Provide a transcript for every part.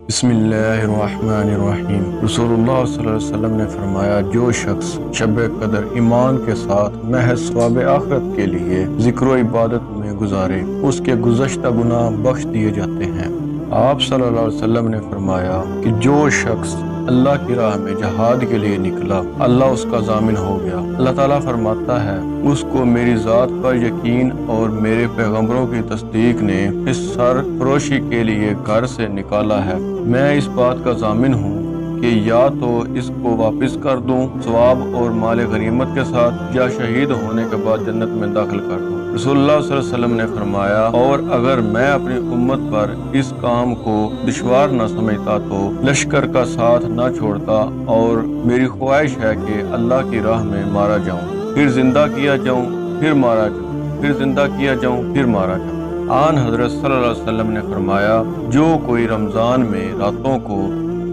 بسم اللہ الرحمن الرحیم۔ رسول اللہ صلی اللہ علیہ وسلم نے فرمایا، جو شخص شب قدر ایمان کے ساتھ محض ثواب آخرت کے لیے ذکر و عبادت میں گزارے، اس کے گزشتہ گناہ بخش دیے جاتے ہیں۔ آپ صلی اللہ علیہ وسلم نے فرمایا کہ جو شخص اللہ کی راہ میں جہاد کے لیے نکلا، اللہ اس کا ضامن ہو گیا۔ اللہ تعالیٰ فرماتا ہے، اس کو میری ذات پر یقین اور میرے پیغمبروں کی تصدیق نے اس سر فروشی کے لیے گھر سے نکالا ہے۔ میں اس بات کا ضامن ہوں کہ یا تو اس کو واپس کر دوں ثواب اور مال غنیمت کے ساتھ، یا شہید ہونے کے بعد جنت میں داخل کر دوں۔ رسول اللہ صلی اللہ علیہ وسلم نے فرمایا، اور اگر میں اپنی امت پر اس کام کو دشوار نہ سمجھتا تو لشکر کا ساتھ نہ چھوڑتا، اور میری خواہش ہے کہ اللہ کی راہ میں مارا جاؤں، پھر زندہ کیا جاؤں، پھر مارا جاؤں، پھر زندہ کیا جاؤں، پھر مارا جاؤں۔ آن حضرت صلی اللہ علیہ وسلم نے فرمایا، جو کوئی رمضان میں راتوں کو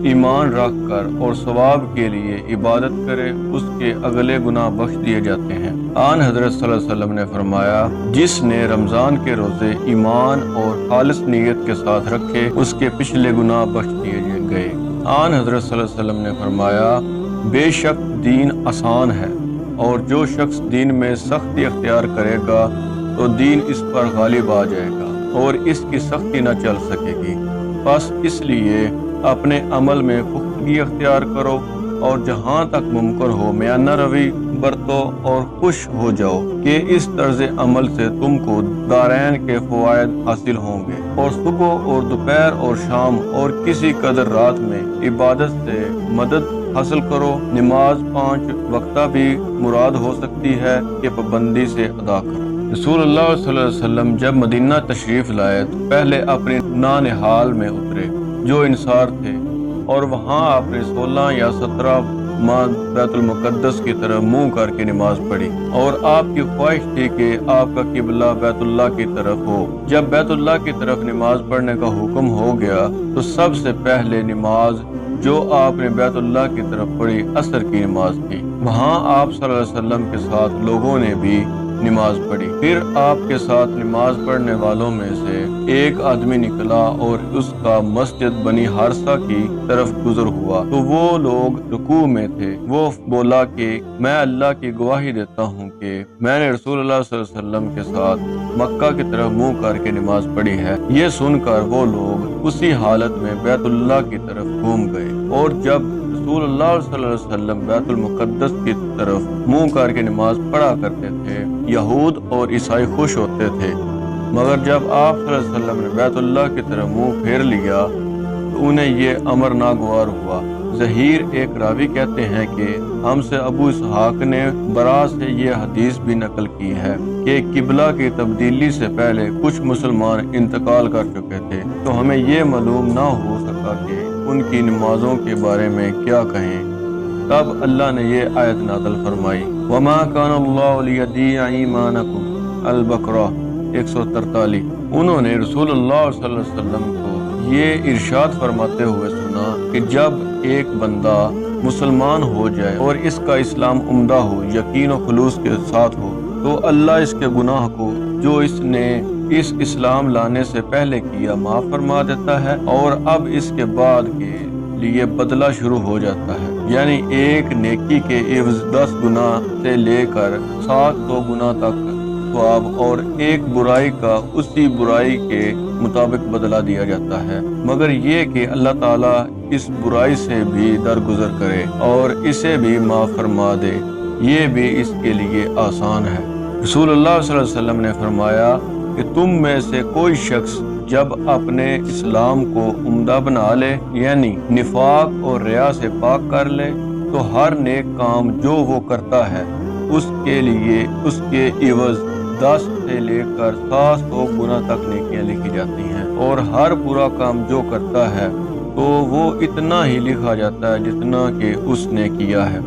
ایمان رکھ کر اور ثواب کے لیے عبادت کرے، اس کے اگلے گناہ بخش دیے جاتے ہیں۔ آن حضرت صلی اللہ علیہ وسلم نے فرمایا، جس نے رمضان کے روزے ایمان اور خالص نیت کے ساتھ رکھے، اس کے پچھلے گناہ بخش دیے گئے۔ آن حضرت صلی اللہ علیہ وسلم نے فرمایا، بے شک دین آسان ہے، اور جو شخص دین میں سختی اختیار کرے گا تو دین اس پر غالب آ جائے گا اور اس کی سختی نہ چل سکے گی۔ بس اس لیے اپنے عمل میں پختگی اختیار کرو، اور جہاں تک ممکن ہو میانہ روی برتو اور خوش ہو جاؤ کہ اس طرز عمل سے تم کو دارین کے فوائد حاصل ہوں گے، اور صبح اور دوپہر اور شام اور کسی قدر رات میں عبادت سے مدد حاصل کرو۔ نماز 5 وقتہ بھی مراد ہو سکتی ہے کہ پابندی سے ادا کرو۔ رسول اللہ صلی اللہ علیہ وسلم جب مدینہ تشریف لائے تو پہلے اپنی نانہال میں اترے جو انصار تھے، اور وہاں آپ نے 16 یا 17 ماہ بیت المقدس کی طرف منہ کر کے نماز پڑھی، اور آپ کی خواہش تھی کہ آپ کا قبلہ بیت اللہ کی طرف ہو۔ جب بیت اللہ کی طرف نماز پڑھنے کا حکم ہو گیا تو سب سے پہلے نماز جو آپ نے بیت اللہ کی طرف پڑھی عصر کی نماز تھی۔ وہاں آپ صلی اللہ علیہ وسلم کے ساتھ لوگوں نے بھی نماز پڑھی۔ پھر آپ کے ساتھ نماز پڑھنے والوں میں سے ایک آدمی نکلا اور اس کا مسجد بنی حارثہ کی طرف گزر ہوا تو وہ لوگ رکوع میں تھے۔ وہ بولا کہ میں اللہ کی گواہی دیتا ہوں کہ میں نے رسول اللہ صلی اللہ علیہ وسلم کے ساتھ مکہ کی طرف منہ کر کے نماز پڑھی ہے۔ یہ سن کر وہ لوگ اسی حالت میں بیت اللہ کی طرف گھوم گئے، اور جب رسول اللہ صلی اللہ علیہ وسلم بیت المقدس کی طرف منہ کر کے نماز پڑھا کرتے تھے، یہود اور عیسائی خوش ہوتے تھے، مگر جب آپ صلی اللہ علیہ وسلم نے بیت اللہ کی طرف منہ پھیر لیا تو انہیں یہ امر ناگوار ہوا۔ ظہیر ایک راوی کہتے ہیں کہ ہم سے ابو اسحاق نے برا سے یہ حدیث بھی نقل کی ہے کہ قبلہ کی تبدیلی سے پہلے کچھ مسلمان انتقال کر چکے تھے، تو ہمیں یہ معلوم نہ ہو سکا کہ ان کی نمازوں کے بارے میں کیا کہیں۔ تب اللہ نے یہ آیت نازل فرمائی، وَمَا كَانَ اللَّهُ لِيُضِيعَ إِيمَانَكُمْ البقرہ 143۔ انہوں نے رسول اللہ صلی اللہ علیہ وسلم کو یہ ارشاد فرماتے ہوئے سنا کہ جب ایک بندہ مسلمان ہو جائے اور اس کا اسلام عمدہ ہو، یقین و خلوص کے ساتھ ہو، تو اللہ اس کے گناہ کو جو اس نے اس اسلام لانے سے پہلے کیا معاف فرما دیتا ہے، اور اب اس کے بعد کے لیے بدلہ شروع ہو جاتا ہے۔ یعنی ایک نیکی کے عوض 10 گناہ سے لے کر 700 گناہ تک ثواب، اور ایک برائی کا اسی برائی کے مطابق بدلہ دیا جاتا ہے، مگر یہ کہ اللہ تعالیٰ اس برائی سے بھی درگزر کرے اور اسے بھی معاف فرما دے، یہ بھی اس کے لیے آسان ہے۔ رسول اللہ صلی اللہ علیہ وسلم نے فرمایا کہ تم میں سے کوئی شخص جب اپنے اسلام کو عمدہ بنا لے، یعنی نفاق اور ریا سے پاک کر لے، تو ہر نیک کام جو وہ کرتا ہے اس کے لیے اس کے عوض 10 سے لے کر 700 گنا تک نیکیاں لکھی جاتی ہیں، اور ہر برا کام جو کرتا ہے تو وہ اتنا ہی لکھا جاتا ہے جتنا کہ اس نے کیا ہے۔